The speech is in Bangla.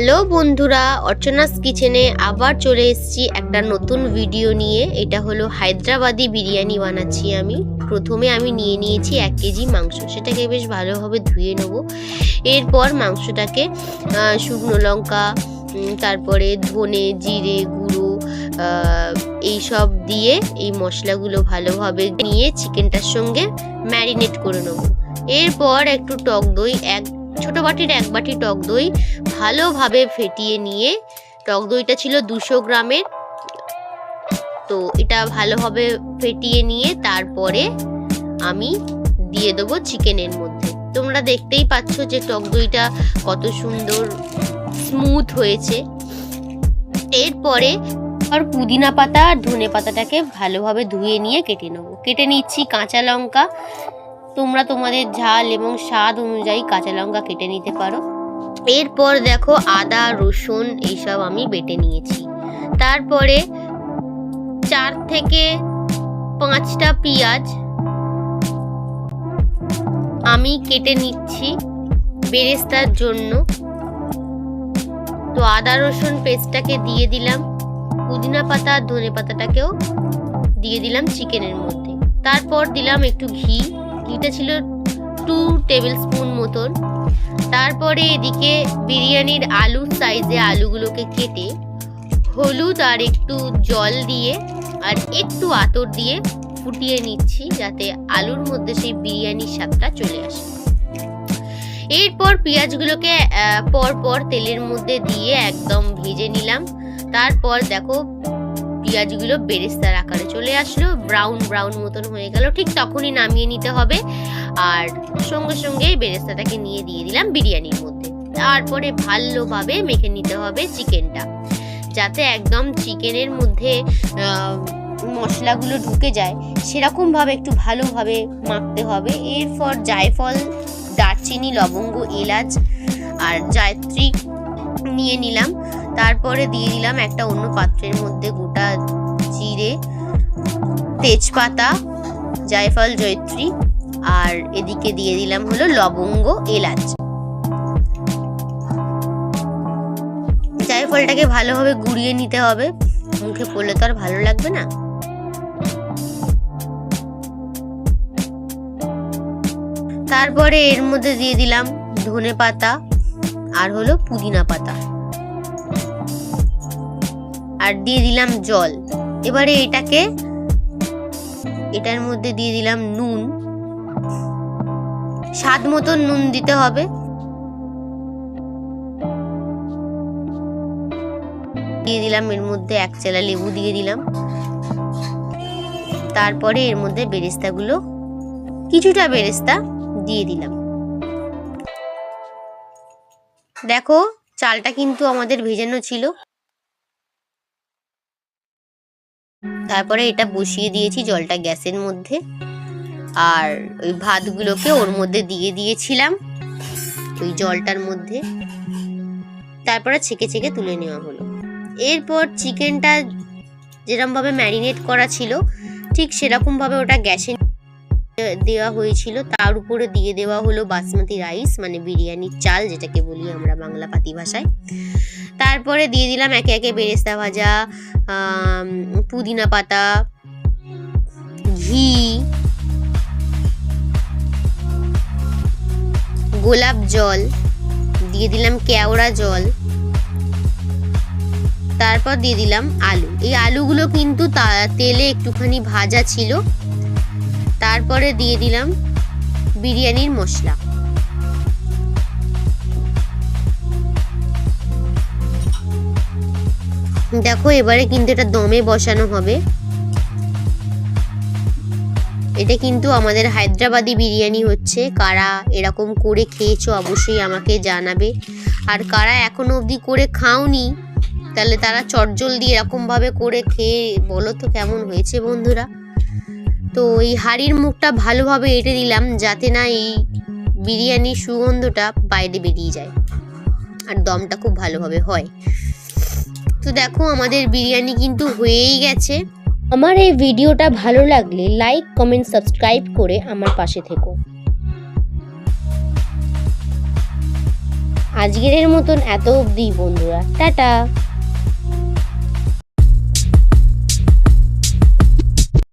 হ্যালো বন্ধুরা, অর্চনাস কিচেনে আবার চলে এসেছি একটা নতুন ভিডিও নিয়ে। এটা হলো হায়দ্রাবাদি বিরিয়ানি বানাচ্ছি আমি। প্রথমে আমি নিয়ে নিয়েছি 1 কেজি মাংস, সেটাকে বেশ ভালোভাবে ধুয়ে নেব। এরপর মাংসটাকে শুকনো লঙ্কা, তারপরে ধনে জিরে গুঁড়ো এইসব দিয়ে এই মশলাগুলো ভালোভাবে নিয়ে চিকেনটার সঙ্গে ম্যারিনেট করে নেব। এরপর একটু টক দই, ছোট বাটির 1 বাটি টক দই ভালোভাবে ফেটিয়ে নিয়ে, টক দইটা ছিল 200 গ্রামের, তো এটা ভালোভাবে ফেটিয়ে নিয়ে তারপরে আমি দিয়ে দেবো চিকেনের মধ্যে। তোমরা দেখতেই পাচ্ছ যে টক দইটা কত সুন্দর স্মুথ হয়েছে। এরপরে আর পুদিনা পাতা আর ধনে পাতাটাকে ভালোভাবে ধুয়ে নিয়ে কেটে নিচ্ছি কাঁচা লঙ্কা। তোমরা তোমাদের ঝাল এবং স্বাদ অনুযায়ী কাঁচা লঙ্কা কেটে নিতে পারো। এরপর দেখো আদা রসুন এইসব আমি বেটে নিয়েছি। তারপরে 4 থেকে 5টা পেঁয়াজ আমি কেটে নিচ্ছি বেরেস্তার জন্য। তো আদা রসুন পেস্টটাকে দিয়ে দিলাম, পুদিনা পাতা আর ধনে পাতাটাকেও দিয়ে দিলাম চিকেনের মধ্যে। তারপর দিলাম একটু ঘিটা ছিল 2 টেবিল স্পুন মতন। তারপরে এদিকে বিরিয়ানির আলুর সাইজে আলুগুলোকে কেটে হলুদ আর একটু জল দিয়ে আর একটু আতর দিয়ে ফুটিয়ে নিচ্ছি, যাতে আলুর মধ্যে সেই বিরিয়ানির স্বাদটা চলে আসে। এরপর পেঁয়াজগুলোকে পরপর তেলের মধ্যে দিয়ে একদম ভেজে নিলাম। তারপর দেখো পেঁয়াজগুলো বেরেস্তার আকারে চলে আসলো, ব্রাউন মতন হয়ে গেল। ঠিক তখনই নামিয়ে নিতে হবে, আর সঙ্গে সঙ্গে বেরেস্তাটাকে নিয়ে দিয়ে দিলাম বিরিয়ানির মধ্যে। তারপরে ভালোভাবে মেখে নিতে হবে চিকেনটা, যাতে একদম চিকেনের মধ্যে মশলাগুলো ঢুকে যায়, সেরকম ভাবে একটু ভালোভাবে মাখতে হবে। এরপর জায়ফল, দারচিনি, লবঙ্গ, এলাচ আর জয়ত্রী নিয়ে নিলাম। তারপরে দিয়ে দিলাম একটা অন্য পাত্রের মধ্যে গোটা জিরে, তেজপাতা, জায়ফল, জয়ত্রী, আর এদিকে দিয়ে দিলাম হলো লবঙ্গ, এলাচ। জায়ফলটাকে ভালোভাবে গুঁড়িয়ে নিতে হবে, মুখে পড়লে তো আর ভালো লাগবে না। তারপরে এর মধ্যে দিয়ে দিলাম ধনে পাতা আর হলো পুদিনা পাতা, আর দিয়ে দিলাম জল। এবারে এটার মধ্যে দিয়ে দিলাম নুন, স্বাদ মতন নুন দিতে হবে। দিয়ে দিলাম এর মধ্যে 1 চেলা লেবু দিয়ে দিলাম। তারপরে এর মধ্যে কিছুটা বেরেস্তা দিয়ে দিলাম। দেখো চালটা কিন্তু আমাদের ভেজানো ছিল। তারপরে এটা বসিয়ে দিয়েছি জলটা গ্যাসের মধ্যে, আর ওই ভাতগুলোকে ওর মধ্যে দিয়ে দিয়েছিলাম ওই জলটার মধ্যে। তারপরে ছেঁকে তুলে নেওয়া হলো। এরপর চিকেনটা যেরকম ভাবে ম্যারিনেট করা ছিল ঠিক সেরকম ভাবে ওটা গ্যাসে দেওয়া হয়েছিল। তার উপরে দিয়ে দেওয়া হলো বাসমতি রাইস, মানে বিরিয়ানির চাল যেটাকে বলি আমরা বাংলা পাতি ভাষায়। তারপরে দিয়ে দিলাম একে একে বেরেস্তা ভাজা, পুদিনা পাতা, ঘি, গোলাপ জল, দিয়ে দিলাম কেওড়া জল। তারপর দিয়ে দিলাম আলু। এই আলুগুলো কিন্তু তেলে একটুখানি ভাজা ছিল। তারপরে দিয়ে দিলাম বিরিয়ানির মশলা। দেখো এবারে কিন্তু এটা দমে বসানো হবে। এটা কিন্তু আমাদের হায়দ্রাবাদি বিরিয়ানি হচ্ছে। কারা এরকম করে খেয়েছো অবশ্যই আমাকে জানাবে, আর কারা এখনো অবধি করে খাওনি তাহলে তারা চটজলদি এরকম ভাবে করে খেয়ে বলো তো কেমন হয়েছে বন্ধুরা। তো এই হাঁড়ির মুখটা ভালোভাবে এঁটে দিলাম, যাতে না এই বিরিয়ানির সুগন্ধটা বাইরে বেরিয়ে যায় আর দমটা খুব ভালোভাবে হয়। তো দেখো আমাদের বিরিয়ানি কিন্তু হয়েই গেছে। আমার এই ভিডিওটা ভালো লাগলে লাইক, কমেন্ট, সাবস্ক্রাইব করে আমার পাশে থেকো। আজকের মতন এত অবধি বন্ধুরা, টাটা।